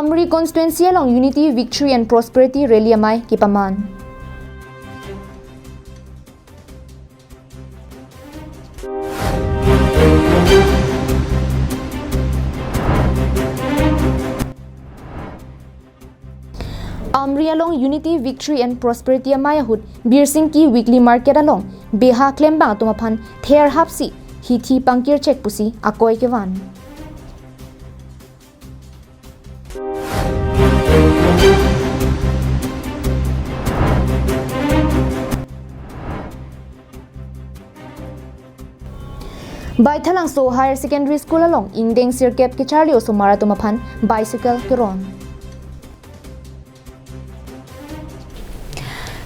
Amri constituency along unity, victory and prosperity rally amai kipaman. Amri along unity, victory and prosperity amai hut Bir Singh ki weekly market along beha claim bang tumapan ther hapsi hithi pangkir check pusi akoy kewan. Baithalangso Higher Secondary School along Ingdeng Sirkep ke Charlie Osumara tumapan bicycle kiron.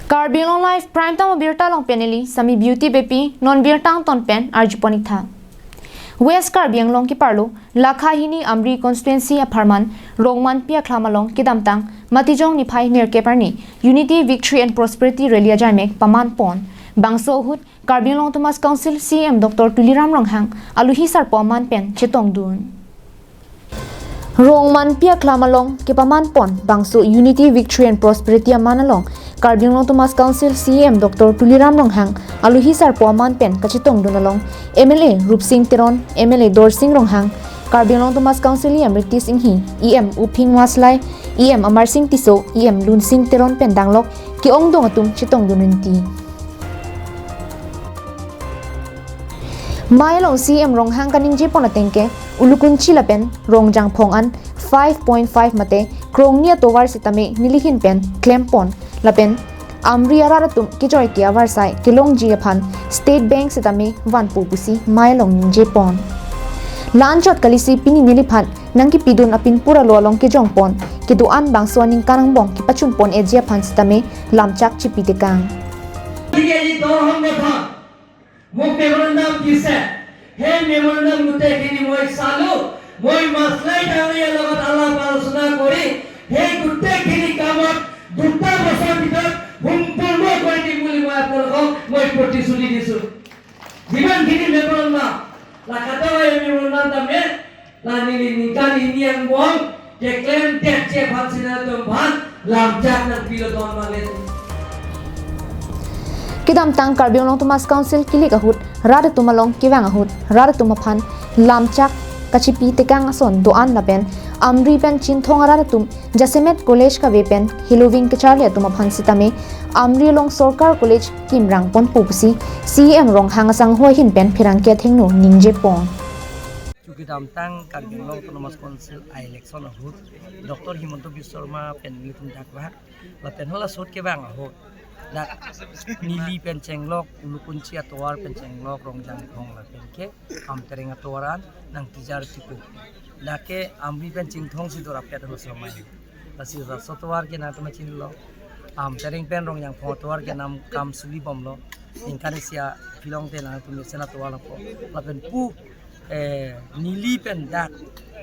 KAL Live Prime Time birta long peneli sami beauty bepi non birtang ton pen arjuponik tha. West KAL long ki parlo lakha hini Amri constituency aparman rongman pia klamalong kidamtang matijong ni phai ner keparni unity, victory and prosperity rally ajaimek paman pon bangso hut KAL long Thomas Council CM Dr. Tuliram Ronghang aluhi sar paman pen chetong dun. Rongman pia klamalong ke paman pon bangso unity, victory and prosperity amanalong KAL long Thomas Council CM Dr. Tuliram Ronghang aluhi sar paman pen kachitong dunalong MLA Rup Singh Teron MLA Dor Singh Ronghang KAL long Thomas Council Amriti Singh hi EM Uping Waslai EM Amar Singh Tiso EM Lun Singh Teron pendanglok ki ongdong atum chitong dununti. Mailong CM Ronghang kaning jepon atengke ulukunchi lapen rongjang phongan 5.5 mate krongnia towar sitame nilihin pen klempon lapen Amri araratum kijoy ki avarsai kilong jiaphan State Bank sitame wanpu pusi mailong jepon lanchot kalisi pini niliphan nangki pidun apin pura lolong ki jongpon ki duan bangsoning kanangbong ki pachunpon ejiaphan sitame lamchak chipitekang Muk memorandum kise, he memorandum mute kini moi salu, moi maslai tawriya lagat Allah palasuna kori, he gutte kini kamat, dutta bosor bitor, humpurno kori di muli moi apolko, moi poti suli disu. Jiban kini memorandum, la kata wa memorandum tamme, la nili nikah ini yang buang, ke klaim terce bhansina tumphan, lamjak nak pilo don malet. Kidamtang KAL long Thomas Council kilik ahut rada tumalong kiwang ahut rada tumaphan lamchak kachipi tekang ason doan lapen Amri pen chinthong rada tum Jasemet College ka vepen Hiloving ke Charlie tumaphan sitame Amri long Sorkar College kimrang pon pupusi CM Ronghang asang hoi hin pen phirang ke thengno ningje pon. Kidamtang KAL long Thomas Council election ahut Dr. Himanto Biswarma pen litum dakwa lapen hola sot ke bang ahut dak nili pencenglok ulukunci atwar pencenglok rongjang khong la penke am tereng atwaran nang tijar tiku dake amri pencing thong sidor apet ho samai asi rasotwar ke na machin lo am tereng pen rongjang khong atwar ke nam kam suli bomlo inkanesia filong te na tum sena twala ko la pen pu nili pen dak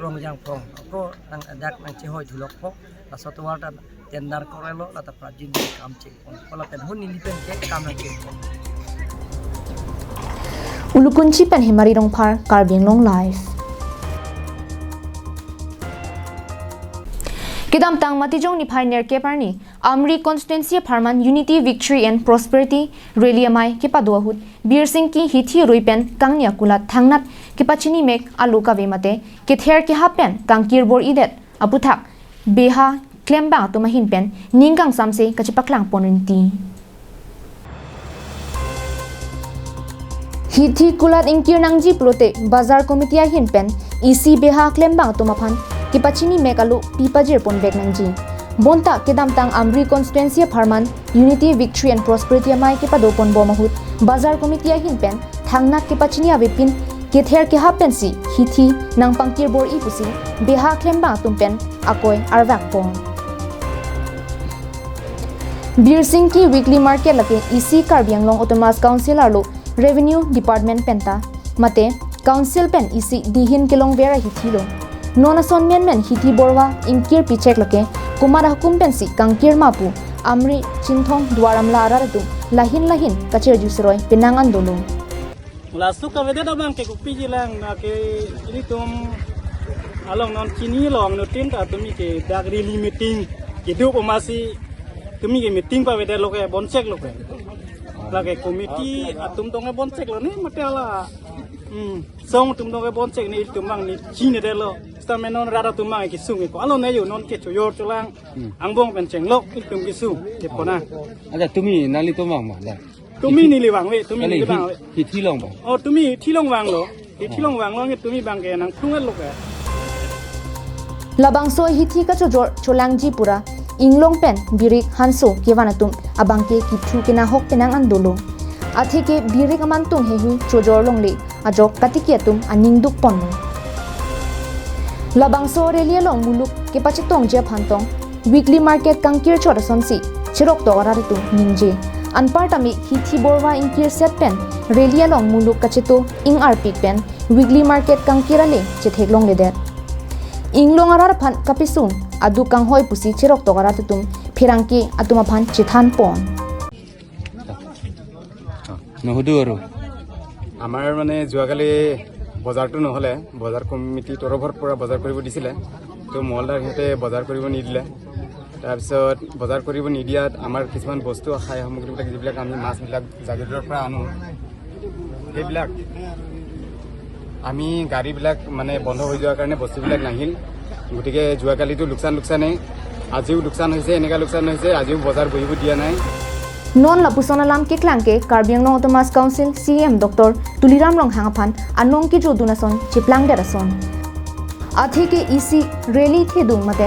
rongjang khong ko nang dak nang chehoi thulok ko rasotwar ta tendar korelo lata prajin kam cek pola pen hun nilipen ke kam na cek Ulukunchi pen himari rongphar KAL long live Kidamtang matijong ni pioneer keparni Amri constituency pharman unity, victory and prosperity rally amai kipaduahut Bir Singh ki hithi ruipen kangnia kulat thangnat kipachini mek aluka vemate kither ki hapen kangkir bor idet aputhak beha klembang tumahin pen ninggang samse kachipaklang ponunti hithi kulat ingkir nangji plote bazar committee hin pen EC beha klembang tumaphan kipachini mekalu pipajir pon bek nangji bonta kedamtang Amri constituency pharman unity, victory and prosperity amai kipado pon bomahut bazar committee hin pen thangnak kipachini avepin kither ki hapen si hithi nang pangkir bor ipusi beha klembang tumpen akoy arvak pon Bir Singh ki weekly market lake EC KAL long Thomas Council arlo Revenue Department penta mate Council pen EC dihin kilong vera hithilo nona son men hithi borwa inkir pichek lake kumara hukum pen si kangkir mapu Amri chinthong dwaram la aradu lahin kachir jusroy pinangan dolo lasu ka vede da bang ke kupi jilang na ke ini tum along non kini long no tin ta tumi ke dak really meeting itu pemasi tumi ke meeting pa wede loke bonsek loke lage komiti atum tonge bonsek lo ni matela song tum tonge bonsek ni tumang ni chine de lo stamenon rada tumang ki sung ko alon ne yo non ke choyor cholang angbong pen chenglok tum ki sung ke pona ada tumi nali tumang ma da tumi ni liwang we tumi ni liwang we hi thi long ba oh tumi thi long wang lo thi long wang lo nge tumi bang ke nang thungal lo ke labang so hi thi ka chojor cholangji pura inglong pen birik hanso kevanatum abangke ki thu kina hok penang andolo atheke birik amantung hehu chojor longle ajok katikiatum aningduk pon labang so relia long muluk ke pachitong je phantong weekly market kangkir chora sonsi chirok to araritu ningje anpartami hithi borwa inkir set pen relia long muluk kachito ing rp pen weekly market kangkirale chethek long leder inglong arar phan kapisung adu kanghoi pusi chirok to aratutum phirangki atuma phan chithan pon নহদু আৰু আমাৰ মানে যোৱাকালি বজাৰটো নহলে বজাৰ committee তৰফৰ পৰা বজাৰ কৰিব দিছিলে তো মহলদাৰ হেতে বজাৰ কৰিব নিদিলে তাৰপিছত বজাৰ কৰিব নিদিয়াত আমাৰ কিছুমান বস্তু খাই সামগ্ৰীবিলাক যিবিলাক আমি মাছবিলাক জাগিৰৰ পৰা আনো সেইবিলাক আমি গাড়ীবিলাক মানে বন্ধ হৈ যোৱাৰ কাৰণে বস্তুবিলাক নাহিল গতিকে যোৱাকালিতো লোকচানেই আজিও লোকচান হৈছে এনেকুৱা লোকচান হৈছে আজিও বজাৰ বহিব দিয়া নাই non la pusona lam ke klangke karbiang long automas council cm dr tuliram long hangaphan anong ki joduna son chiplang derason athe ke ec rally the dung mate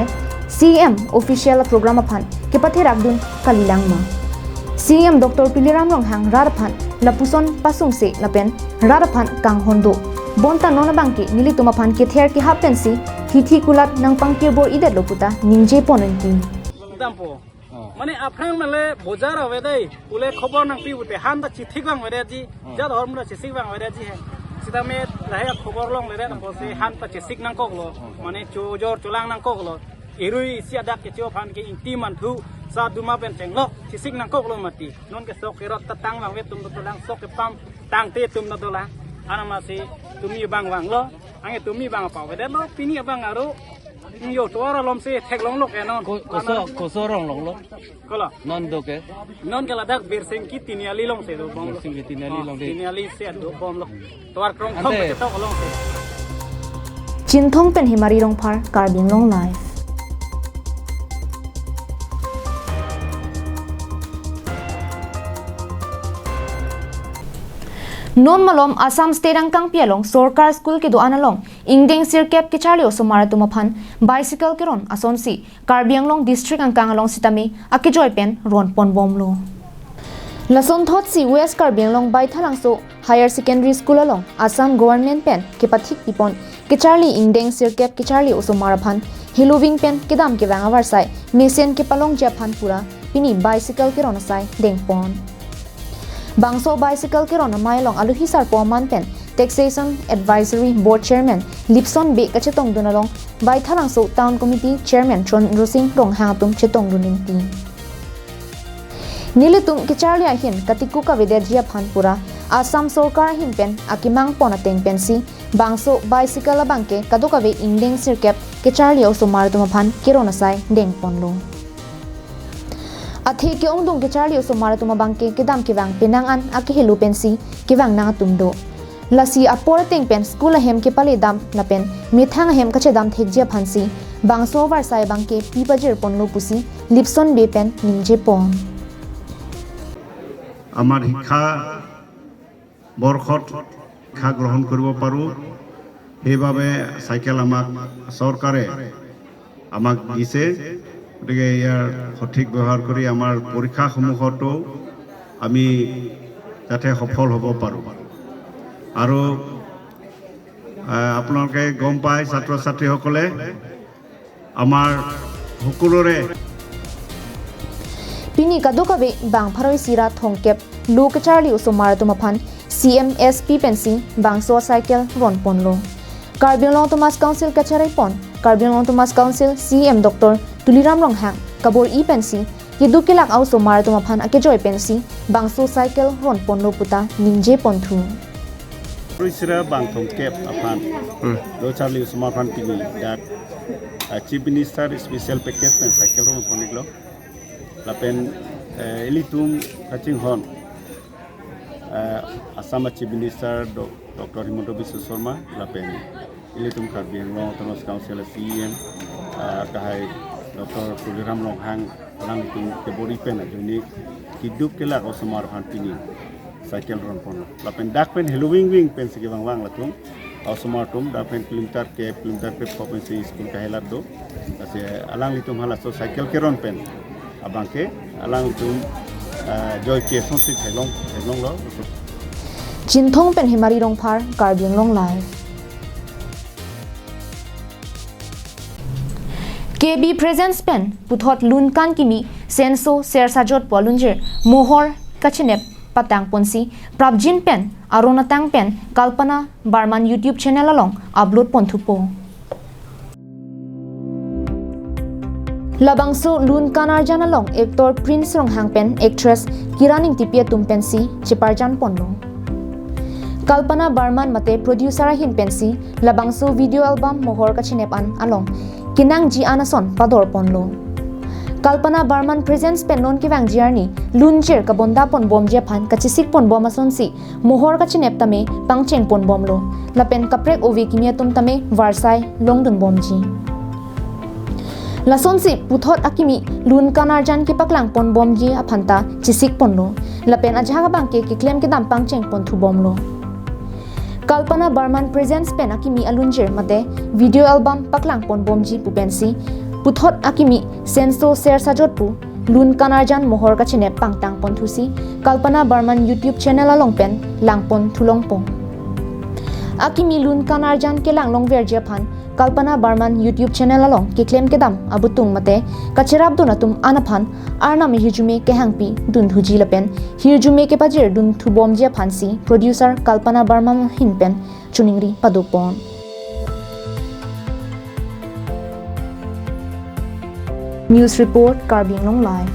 cm official program aphan ke pathe rakdun kalilang ma cm dr tuliram long hang rarphan la puson pasung se lapen rarphan kang hondo bonta nona bangke nilituma phan ke ther ki hapensi hithi kulat nang pangkir bor ide loputa ningje ponanti dampo মানে আফ্রাং মানে বজার হবে দেই উলে খবর নাং পিউতে হান তা চিঠি বাং হরে জি যা ধর মুরা চিঠি বাং হরে জি হে সিতা মে রাহে খবর লং লে না বসে হান তা চিঠি নাং koklo মানে চোজর চলাং নাং koklo এরুই সিয়া ডাক কে চো ফান কে ইনটি মান থু sa duma pen chenglok চিঠি নাং koklo mati non ke sok kerot ta tang bang we tum to lang sok ke pam tang te tum na to lang ana masi tumi bang wang lo ange tumi bang pa we de lo pini bang aru yo to ara lom se thek long lo ke non koso rong long lo kola non do ke non kala dak ber sing ki tiniali long se do bom lo sing tinali long de tiniali se do bom lo to ar krong khom ke to long se chinthong pen himari rong phar karbing long life non malom assam state ang kang pialong sarkar school ke do analong ingdeng sirkep ke charli osomara tumaphan bicycle ke ron asonsi karbianglong district ang kang along sitami akijoy pen ron pon bomlo lason thot si west karbianglong baithalang so higher secondary school along assam government pen ke pathik ipon ke charli ingdeng sirkep ke charli osomara phan hiloving pen ke dam ke wanga warsai nesen ke palong japhan pura pini bicycle ke ron asai dengpon bangso bicycle ke ron mailong aluhi sar poman pen taxation advisory board chairman lipson be ka chetong dunalong bai thalang so town committee chairman chon rosing rong hatum chetong duning ti nilitum ke charlia hin katiku ka vedejia phanpura assam sarkar hin pen akimang pona teng pensi bangso bicycle abangke kadoka ve indeng sirkep ke charlia so marduma phan kerona sai deng ponlo athe ke ongdong ke charli so mara tuma bangke ke dam ke wang penang an ake helu pensi ke wang na tumdo lasi apor teng pen school hem ke pale dam na pen mithang hem kache dam thekje phansi bangso war sai bangke pipajer ponlo pusi lipson be pen ningje pon আমার শিক্ষা বৰ্ষত শিক্ষা গ্ৰহণ কৰিব পাৰোঁ সেইভাবে cycle আমাক চৰকাৰে আমাক দিছে গতিকে ইয়াৰ সঠিক ব্যৱহাৰ কৰি আমাৰ পৰীক্ষাসমূহতো আমি যাতে সফল হ'ব পাৰোঁ আৰু আপোনালোকে গম পায় ছাত্ৰ ছাত্ৰীসকলে আমাৰ সকলোৰে pini kadokabe bang pharoi sira thongkep luk charli usomar tumaphan cmsp pensi bangso cycle ron ponlo karbianglong thomas council kacharai pon karbianglong thomas council cm dr tuliram ronghang kabor e pensi yedukilak au somar tumaphan ake joy pensi bangso cycle ron ponlo puta ningje ponthu Prisra Bangthong Kep Apan do Charlie Sumapan Pini that Chief Minister Special Package pen cycle ron poniglo lapen elitum kaching hon Assam Chief Minister Dr. Himanta Biswa Sharma lapen elitum Karbi Anglong Autonomous Council CEM kahai Dr. Kuliram Longhang lang tum kebori pen ajuni hidup kelak Osmar Han Pini cycle ron pono lapen dak pen Halloween wing pen sige wang latum Osmar tum dak pen kilometer pe provinsi school kahelat do kasi alang litum hala so cycle keron pen abangke alang litum joy ke sonsi thelong lo Jinthong pen himari rong phar Karbi Anglong live KB presents pen puthot lunkan kimi senso sersajot polunjer mohor kachinep patang ponsi prabjin pen arona tang pen kalpana barman YouTube channel along upload ponthupo labangso lunkan arjan along actor Prince rong hang pen actress kiraning tipia tumpensi chiparjan ponlo kalpana barman mate producer hin pensi labangso video album mohor kachinep an along kinang ji anason pador ponlo Kalpana Barman presents penon kiwang journey lunjer kabonda pon bom je phan kachisik pon bom ason si mohor kachinep tame pangcheng pon bom lo lapen kaprek ovi kimia tum tame varsai longdun bom ji lason si puthot akimi lun kanarjan ki paklang pon bom ji aphanta chisik pon lo lapen ajhaga bangke ki claim ke dam pangcheng pon thu bom lo Kalpana Barman presents pen akimi alunjer mate video album paklang pon bom ji pupensi puthot akimi senso ser sajot pu lun kanarjan mohor kachine pangtang ponthusi Kalpana Barman YouTube channel along pen langpon thulongpong akimi lun kanarjan ke langlong verje phan Kalpana Barman YouTube channel along ke claim ke dam abutung mate kachirab do natum anaphan arna me hijume ke hangpi dun thuji lapen hijume ke pajir dun thubom je phansi producer Kalpana Barman hinpen chuningri padupon News report Karbi Anglong live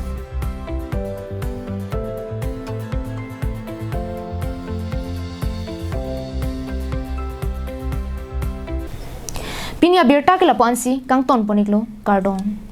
Pinya birta ke lapansi kang ton poniklo kardong